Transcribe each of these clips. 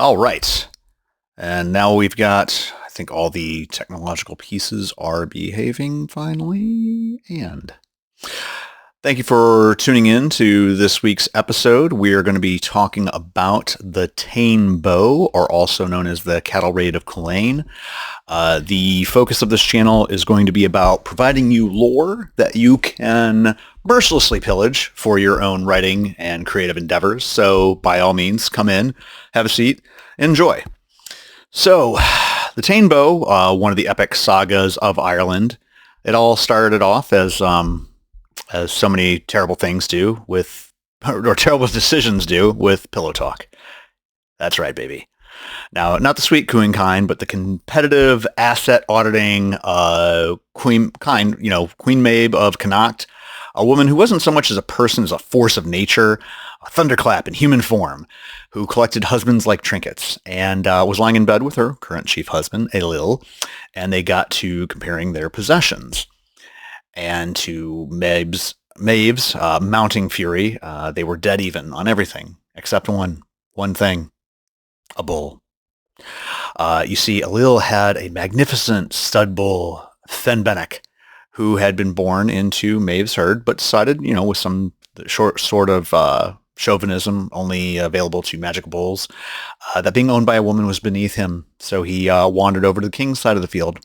All right. And now we've got, I think all the technological pieces are behaving finally. And thank you for tuning in to this week's episode. We are going to be talking about the Tane Bow, or also known as the Cattle Raid of Chulain. The focus of this channel is going to be about providing you lore that you can mercilessly pillage for your own writing and creative endeavors. So by all means, come in, have a seat, enjoy. So, the Tane Bow, one of the epic sagas of Ireland, it all started off as so many terrible things do with, or terrible decisions do with pillow talk. That's right, baby. Now, not the sweet cooing kind, but the competitive asset auditing Queen Maeve of Connacht, a woman who wasn't so much as a person as a force of nature, a thunderclap in human form, who collected husbands like trinkets, and was lying in bed with her current chief husband, Aelil, and they got to comparing their possessions. And to Maeve's mounting fury, they were dead even on everything, except one thing, a bull. You see, Aelil had a magnificent stud bull, Fenbenech, who had been born into Maeve's herd, but decided, with some short sort of chauvinism only available to magic bulls, that being owned by a woman was beneath him, so he wandered over to the king's side of the field.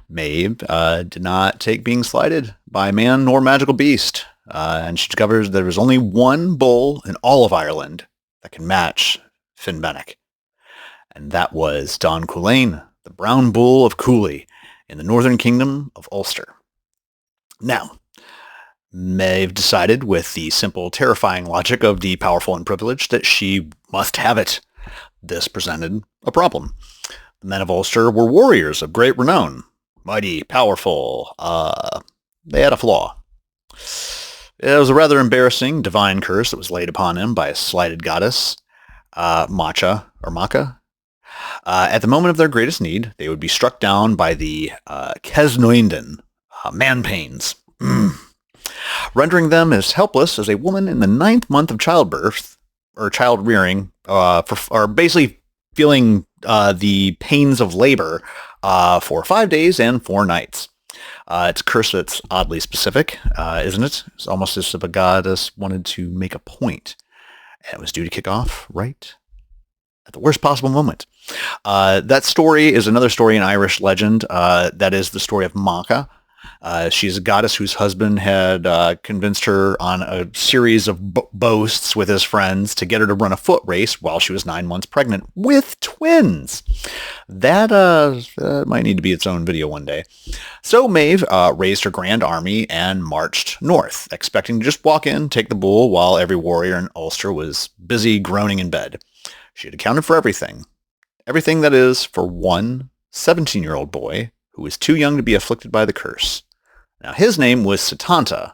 Maeve did not take being slighted by man nor magical beast, and she discovers there was only one bull in all of Ireland that can match Fenbenech, and that was Don Chulain, the brown bull of Cooley, in the northern kingdom of Ulster. Now, Maeve decided, with the simple, terrifying logic of the powerful and privileged, that she must have it. This presented a problem. The men of Ulster were warriors of great renown, mighty, powerful. They had a flaw. It was a rather embarrassing divine curse that was laid upon him by a slighted goddess, Macha. At the moment of their greatest need, they would be struck down by the Kesnoinden, man-pains, rendering them as helpless as a woman in the 9th month of childbirth, or child rearing, or basically feeling the pains of labor for 5 days and 4 nights. It's a curse that's oddly specific, isn't it? It's almost as if a goddess wanted to make a point, and it was due to kick off right at the worst possible moment. That story is another story in Irish legend. That is the story of Macha. She's a goddess whose husband had convinced her on a series of boasts with his friends to get her to run a foot race while she was 9 months pregnant with twins. That might need to be its own video one day. So Maeve raised her grand army and marched north, expecting to just walk in, take the bull, while every warrior in Ulster was busy groaning in bed. She had accounted for everything. Everything, that is, for one 17-year-old boy who was too young to be afflicted by the curse. Now, his name was Setanta,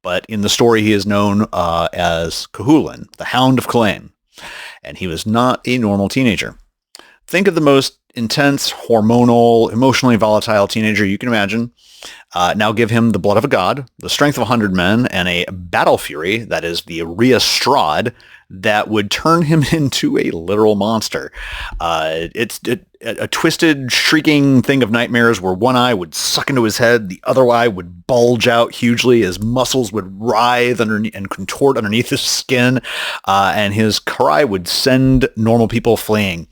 but in the story he is known as Chulain, the Hound of Chulain, and he was not a normal teenager. Think of the most intense, hormonal, emotionally volatile teenager you can imagine. Now give him the blood of a god, the strength of 100 men, and a battle fury, that is the Rhea Strahd, that would turn him into a literal monster. It's a twisted, shrieking thing of nightmares where one eye would suck into his head, the other eye would bulge out hugely, his muscles would writhe and contort underneath his skin, and his cry would send normal people fleeing.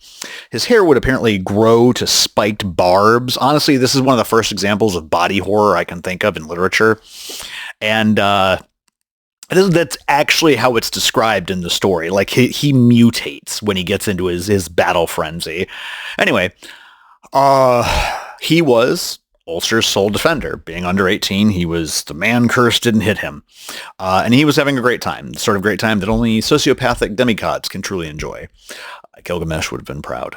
His hair would apparently grow to spiked barbs. Honestly, this is one of the first examples of body horror I can think of in literature. And that's actually how it's described in the story. Like, he mutates when he gets into his battle frenzy. Anyway, he was Ulster's sole defender. Being under 18, the man curse didn't hit him. And he was having a great time, the sort of great time that only sociopathic demigods can truly enjoy. Gilgamesh would have been proud.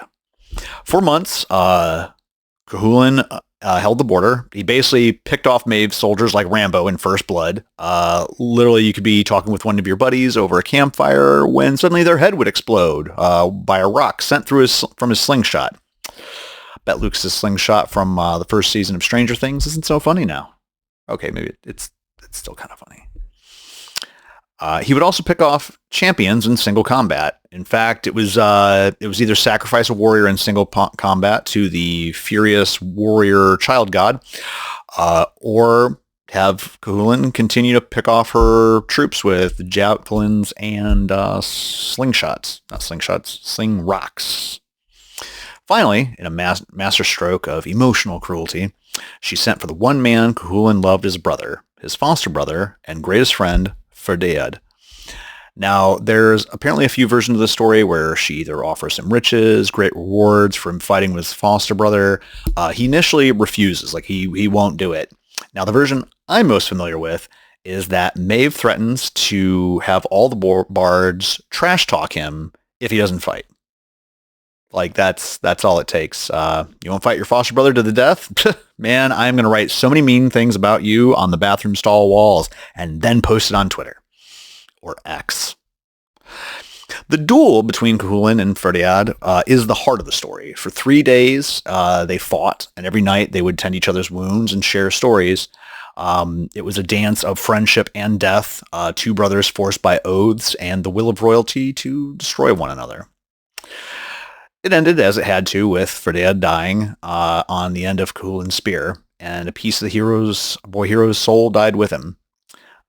For months, Chulain held the border. He basically picked off Maeve's soldiers like Rambo in First Blood. Literally, you could be talking with one of your buddies over a campfire when suddenly their head would explode by a rock sent from his slingshot. Bet Lucas' slingshot from the first season of Stranger Things isn't so funny now. Okay, maybe it's still kind of funny. He would also pick off champions in single combat. In fact, it was either sacrifice a warrior in single combat to the furious warrior child god, or have Chulain continue to pick off her troops with javelins and sling rocks. Finally, in a master stroke of emotional cruelty, she sent for the one man Chulain loved as a brother, his foster brother and greatest friend, Ferdead. Now, there's apparently a few versions of the story where she either offers him riches, great rewards for him fighting with his foster brother. He initially refuses, like he won't do it. Now, the version I'm most familiar with is that Maeve threatens to have all the bards trash talk him if he doesn't fight. Like, that's all it takes. You won't fight your foster brother to the death? Man, I'm going to write so many mean things about you on the bathroom stall walls and then post it on Twitter. Or X. The duel between Chulain and Ferdead is the heart of the story. For 3 days, they fought, and every night they would tend each other's wounds and share stories. It was a dance of friendship and death, two brothers forced by oaths and the will of royalty to destroy one another. It ended, as it had to, with Ferdead dying on the end of Chulain's spear, and a piece of the boy hero's soul died with him.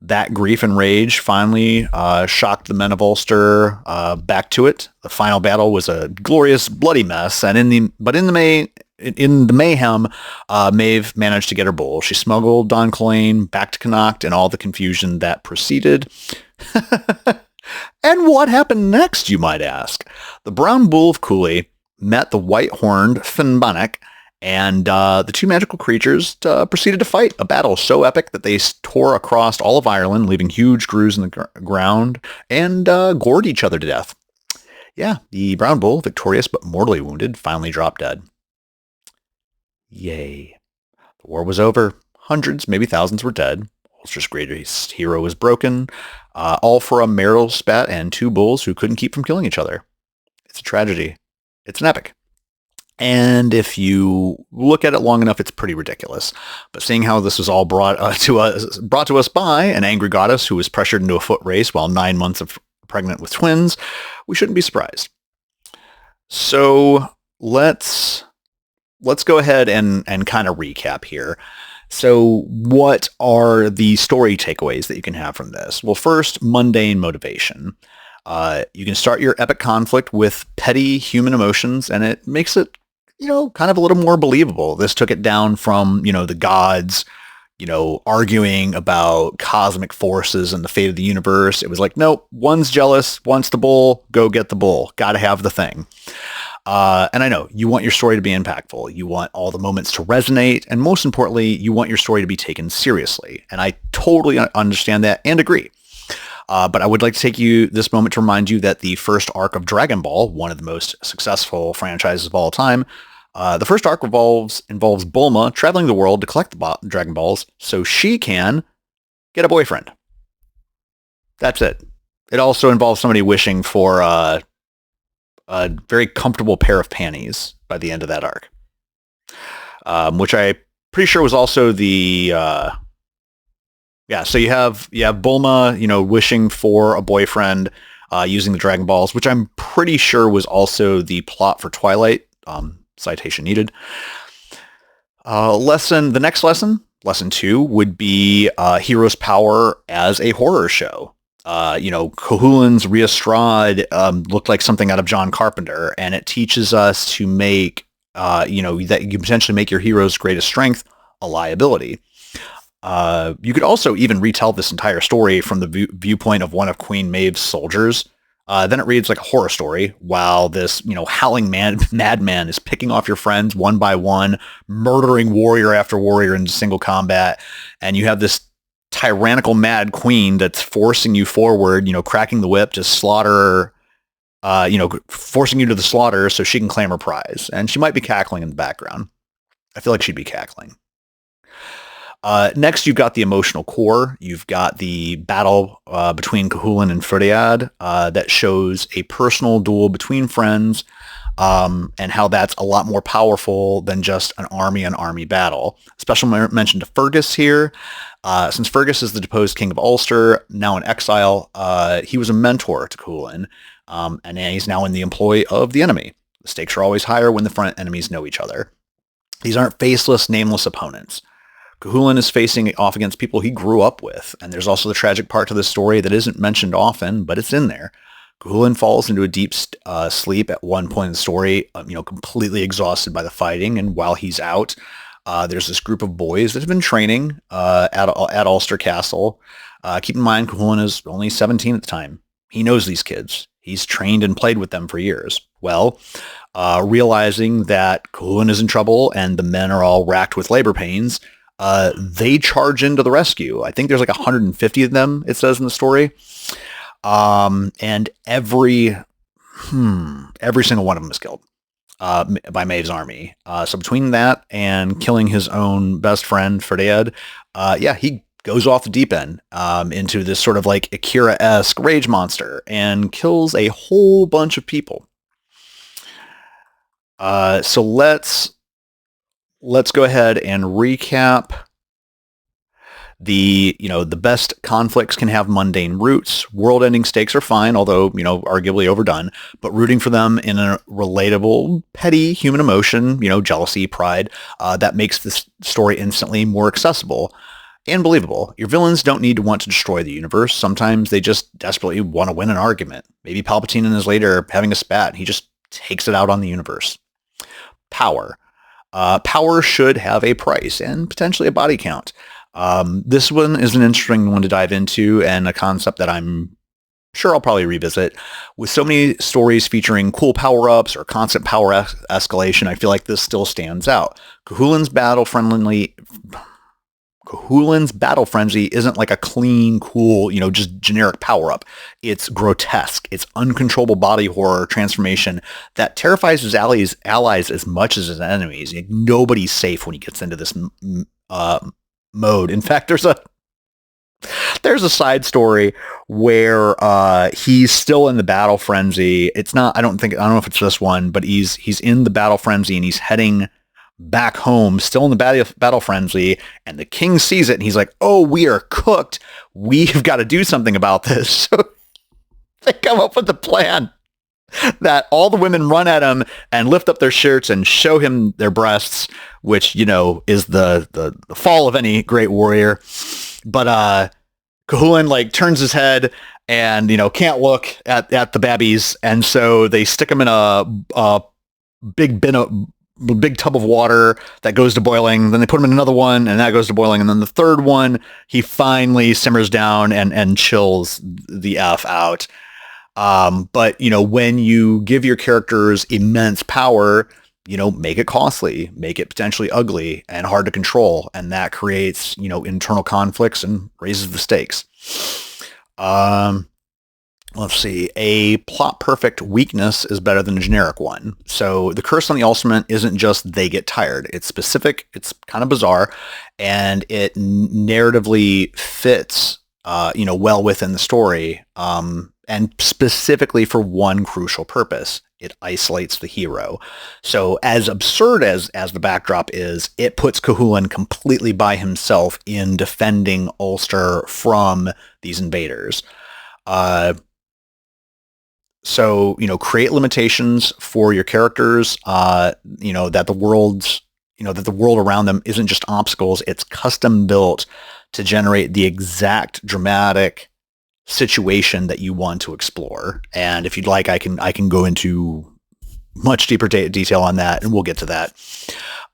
That grief and rage finally shocked the men of Ulster back to it. The final battle was a glorious, bloody mess, and in the mayhem, Maeve managed to get her bull. She smuggled Don Chulain back to Connacht and all the confusion that preceded. And what happened next, you might ask? The brown bull of Cooley met the white-horned Finnbannock, and the two magical creatures proceeded to fight a battle so epic that they tore across all of Ireland, leaving huge grooves in the ground, and gored each other to death. Yeah, the brown bull, victorious but mortally wounded, finally dropped dead. Yay. The war was over. Hundreds, maybe thousands were dead. Ulster's greatest hero was broken, all for a marital spat and two bulls who couldn't keep from killing each other. It's a tragedy. It's an epic. And if you look at it long enough, it's pretty ridiculous. But seeing how this was all brought to us by an angry goddess who was pressured into a foot race while 9 months of pregnant with twins, we shouldn't be surprised. So let's go ahead and kind of recap here. So what are the story takeaways that you can have from this? Well, first, mundane motivation. You can start your epic conflict with petty human emotions, and it makes it, kind of a little more believable. This took it down from, the gods, arguing about cosmic forces and the fate of the universe. It was like, nope, one's jealous, wants the bull, go get the bull. Gotta have the thing. And I know, you want your story to be impactful. You want all the moments to resonate. And most importantly, you want your story to be taken seriously. And I totally understand that and agree. But I would like to take this moment to remind you that the first arc of Dragon Ball, one of the most successful franchises of all time, the first arc involves Bulma traveling the world to collect the Dragon Balls so she can get a boyfriend. That's it. It also involves somebody wishing for a very comfortable pair of panties by the end of that arc, which I pretty sure was also the... so you have Bulma, wishing for a boyfriend using the Dragon Balls, which I'm pretty sure was also the plot for Twilight. Citation needed. The next lesson 2, would be Hero's Power as a horror show. Chulain's Riastrad looked like something out of John Carpenter, and it teaches us to make, that you potentially make your hero's greatest strength a liability. You could also even retell this entire story from the viewpoint of one of Queen Maeve's soldiers. Then it reads like a horror story, while this, howling madman is picking off your friends one by one, murdering warrior after warrior in single combat, and you have this tyrannical mad queen that's forcing you forward, cracking the whip to slaughter, forcing you to the slaughter so she can claim her prize. And she might be cackling in the background. I feel like she'd be cackling. Next, you've got the emotional core. You've got the battle between Chulain and Ferdead that shows a personal duel between friends and how that's a lot more powerful than just an army-on-army battle. Special mention to Fergus here. Since Fergus is the deposed king of Ulster, now in exile, he was a mentor to Chulain, and he's now in the employ of the enemy. The stakes are always higher when the front enemies know each other. These aren't faceless, nameless opponents. Chulain is facing off against people he grew up with, and there's also the tragic part to this story that isn't mentioned often, but it's in there. Chulain falls into a deep sleep at one point in the story, completely exhausted by the fighting, and while he's out, there's this group of boys that have been training at Ulster Castle. Keep in mind, Chulain is only 17 at the time. He knows these kids. He's trained and played with them for years. Well, realizing that Chulain is in trouble and the men are all racked with labor pains, they charge into the rescue. I think there's like 150 of them, it says in the story. And every single one of them is killed by Maeve's army. So between that and killing his own best friend, Ferdiad, he goes off the deep end into this sort of like Akira-esque rage monster and kills a whole bunch of people. So let's go ahead and recap. The best conflicts can have mundane roots. World-ending stakes are fine, although, arguably overdone, but rooting for them in a relatable, petty human emotion, jealousy, pride, that makes this story instantly more accessible and believable. Your villains don't need to want to destroy the universe. Sometimes they just desperately want to win an argument. Maybe Palpatine and his later having a spat. He just takes it out on the universe. Power. Power should have a price and potentially a body count. This one is an interesting one to dive into and a concept that I'm sure I'll probably revisit. With so many stories featuring cool power-ups or constant power escalation, I feel like this still stands out. Chulain's battle frenzy isn't like a clean, cool, just generic power-up. It's grotesque. It's uncontrollable body horror transformation that terrifies his allies as much as his enemies. Nobody's safe when he gets into this mode. In fact, there's a side story where he's still in the battle frenzy. I don't know if it's this one, but he's in the battle frenzy and he's heading back home, still in the battle frenzy, and the king sees it and he's like, "Oh, we are cooked. We've got to do something about this." So they come up with the plan that all the women run at him and lift up their shirts and show him their breasts, which, is the fall of any great warrior. But Chulain turns his head and, can't look at the babbies. And so they stick him in a big tub of water that goes to boiling. Then they put him in another one and that goes to boiling. And then the third one, he finally simmers down and chills the F out. But when you give your characters immense power, make it costly, make it potentially ugly and hard to control. And that creates, internal conflicts and raises the stakes. Let's see. A plot perfect weakness is better than a generic one. So the curse on the Ulstermen isn't just they get tired. It's specific. It's kind of bizarre, and it narratively fits, well within the story. And specifically for one crucial purpose. It isolates the hero. So as absurd as the backdrop is, it puts Chulain completely by himself in defending Ulster from these invaders. So, create limitations for your characters, that the world around them isn't just obstacles, it's custom built to generate the exact dramatic situation that you want to explore. And if you'd like, I can go into much deeper detail on that, and we'll get to that.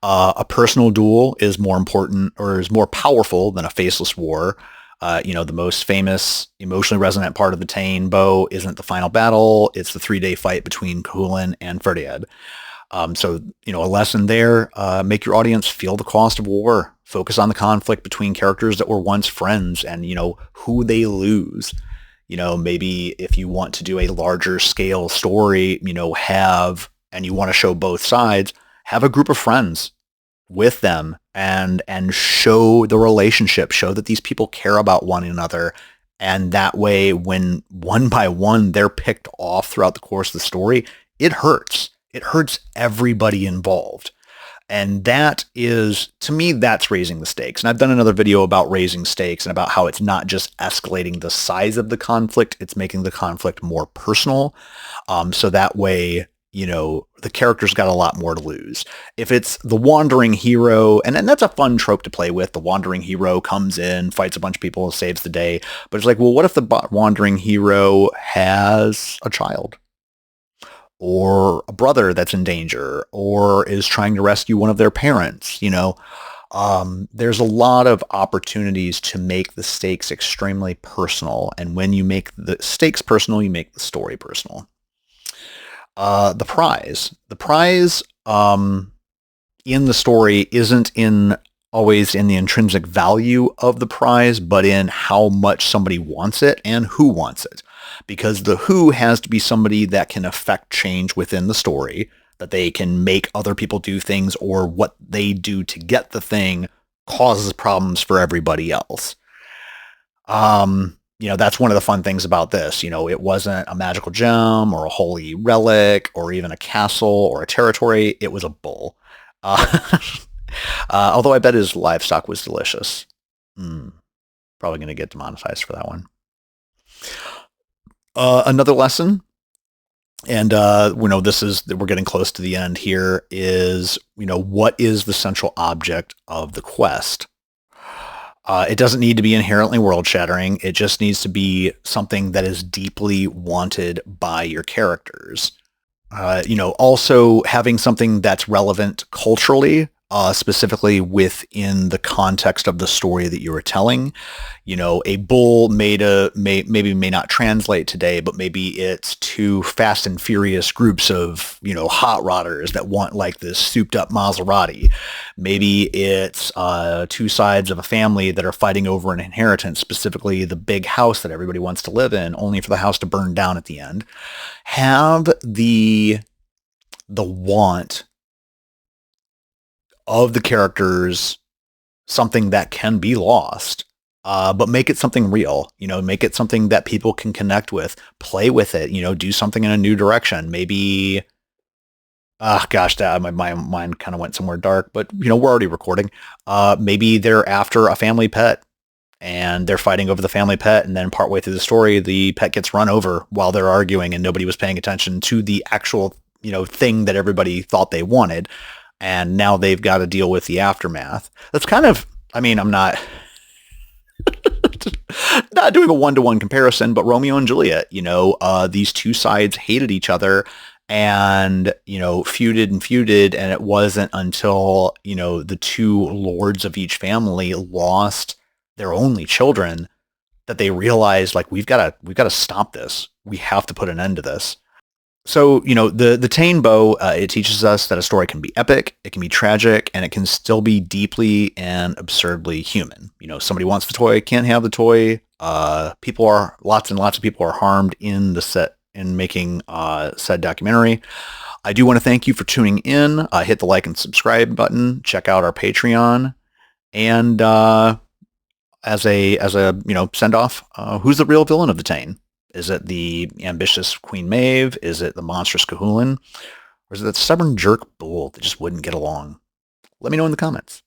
A personal duel is more important or is more powerful than a faceless war. The most famous, emotionally resonant part of the Tain bow isn't the final battle, it's the 3-day fight between Chulain and Ferdiad. So, a lesson there, make your audience feel the cost of war. Focus on the conflict between characters that were once friends and, who they lose. Maybe if you want to do a larger scale story, and you want to show both sides, have a group of friends with them and show the relationship, show that these people care about one another. And that way, when one by one they're picked off throughout the course of the story, it hurts. It hurts everybody involved. And that is, to me, that's raising the stakes. And I've done another video about raising stakes and about how it's not just escalating the size of the conflict, it's making the conflict more personal. So that way, you know, the character's got a lot more to lose. If it's the wandering hero, and that's a fun trope to play with, the wandering hero comes in, fights a bunch of people, saves the day. But it's like, well, what if the wandering hero has a child? Or a brother that's in danger, or is trying to rescue one of their parents, you know? There's a lot of opportunities to make the stakes extremely personal. And when you make the stakes personal, you make the story personal. The prize in the story isn't always in the intrinsic value of the prize, but in how much somebody wants it and who wants it. Because the who has to be somebody that can affect change within the story, that they can make other people do things, or what they do to get the thing causes problems for everybody else. You know, that's one of the fun things about this. You know, it wasn't a magical gem or a holy relic or even a castle or a territory. It was a bull. Although I bet his livestock was delicious. Probably going to get demonetized for that one. Another lesson, and we know we're getting close to the end here, is, you know, what is the central object of the quest? It doesn't need to be inherently world-shattering. It just needs to be something that is deeply wanted by your characters. You know, also having something that's relevant culturally, specifically within the context of the story that you were telling. You know, a bull may not translate today, but maybe it's two fast and furious groups of, you know, hot rodders that want like this souped up Maserati. Maybe it's two sides of a family that are fighting over an inheritance, specifically the big house that everybody wants to live in, only for the house to burn down at the end. Have the want of the characters something that can be lost, but make it something real. You know, make it something that people can connect with, play with it, you know, do something in a new direction. Maybe, gosh, my mind kind of went somewhere dark, but, you know, we're already recording. Maybe they're after a family pet and they're fighting over the family pet, and then partway through the story, the pet gets run over while they're arguing and nobody was paying attention to the actual, you know, thing that everybody thought they wanted. And now they've got to deal with the aftermath. That's kind of, I mean, I'm not doing a one-to-one comparison, but Romeo and Juliet, you know, these two sides hated each other and, you know, feuded, and it wasn't until, you know, the two lords of each family lost their only children that they realized, like, we've got to stop this. We have to put an end to this. So, you know, the Tane bow, it teaches us that a story can be epic, it can be tragic, and it can still be deeply and absurdly human. You know, somebody wants the toy, can't have the toy. Lots and lots of people are harmed in making said documentary. I do want to thank you for tuning in. Hit the like and subscribe button. Check out our Patreon. And as a you know, send off, who's the real villain of the Tane? Is it the ambitious Queen Maeve? Is it the monstrous Chulain? Or is it that stubborn jerk bull that just wouldn't get along? Let me know in the comments.